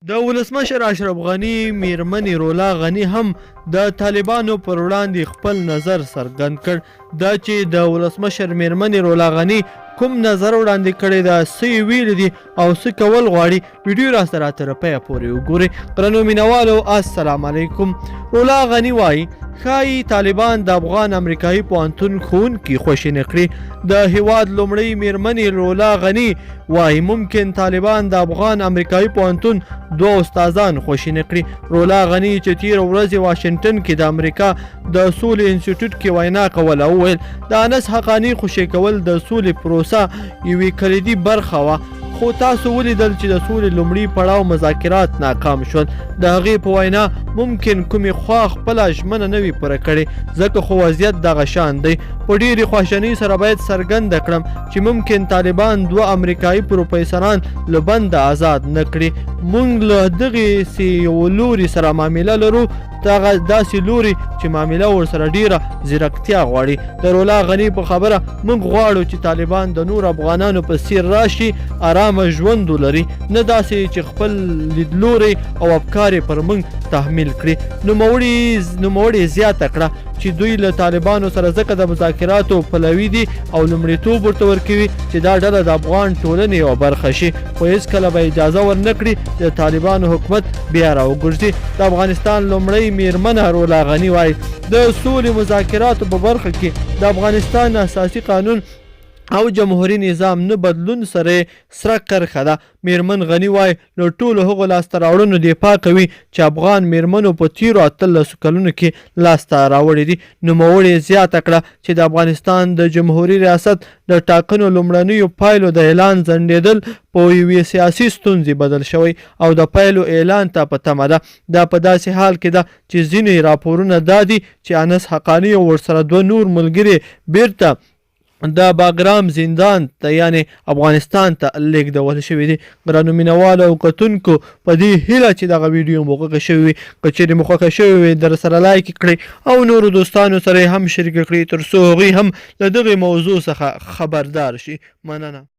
د ولسمشر اشرف غني میرمنې رولا غني هم د طالبانو پر وړاندې خپل نظر څرګند کړ. دا چې د ولسمشر میرمنې رولا غني کوم نظر وړاندې کړی دا څه یې ویلي دي او څه کول غواړي ویډیو راسره تر پایه پورې وګورئ. درنو مینوالو السلام علیکم. رولا غني وایي ښایي طالبان د افغان امریکایي پوهنتون ښوونکي خوشینه کړي. د هیواد لومړۍ میرمنې رولا غني وایي ممکن طالبان د افغان امریکایي پوهنتون دوه استادان خوشینه کړي. رولا غني چې تېره ورځ واشنګټن کې د امریکا د سولې انسټیټیوټ کې وینا کوله وویل د انس حقاني خوشي کول د سولې پروسه یوې کلیدي برخه وه، خو تاسو ولیدل چې د سولې لومړي پړاو مذاکرات ناکام شول. د هغې په وینا ممکن کومې خوا خپله ژمنه نه وي پوره کړې ځکه خو وضعیت دغه شان دی. په ډېرې خواشنۍ سره باید څرګنده کړم چې ممکن طالبان دوه امریکایي پروفیسران له بنده آزاد نه کړي. موږ له دغسې یو لوري سره معامله لرو، داسې لوري چې معامله ورسره ډیره ځیرکتیا غواړي. د رولا غني په خبره موږ غواړو چې طالبان د نور افغانانو په څیر راشي، آرامه ژوند ولري، نه داسې چې خپل لیدلوري او افکار یې پر موږ تحمیل کړي. نوموړي زیاته کړه چې دوی له طالبانو سره ځکه د مذاکراتو پلوي دي او لومړیتوب ورته ورکوي چې دا ډله د افغان ټولنې یوه برخه شي، خو هېڅکله به اجازه ورنه کړي د طالبانو حکومت بیا راوګرځي. د افغانستان لومړۍ میرمنه رولا غني وایي د سولې مذاکراتو په برخه کې د افغانستان اساسي قانون او جمهوري نظام نه بدلون سره سره کرښه ده. میرمن غني وایي له ټولو هغو لاسته راوړنو دفاع کوي چې افغان میرمنو په تیرو 18 کلونو کې لاسته راوړي دي. نوموړي زیاته کړه چې د افغانستان د جمهوري ریاست د ټاکنو لومړنیو پایلو د اعلان ځنډېدل په یوې سیاسي ستونزې بدل شوی او د پایلو اعلان ته په تمه ده. دا په داسې حال کې ده چې ځینې راپورونه دا دي چې انس حقاني او ورسره دوه نور ملګري بیرته د باګرام زندان ته یعنی افغانستان ته لیږدول شوي دي. ګرانو مینوالو او کتونکو په دې هیله چې دغه ویډیو مو خوښه شوې وي، که چیرې مو خوښه شوې وي درسره لایک کړئ او نورو دوستانو سره هم شریک کړئ تر څو هغوی هم له دغې موضوع څخه خبردار شي. مننه.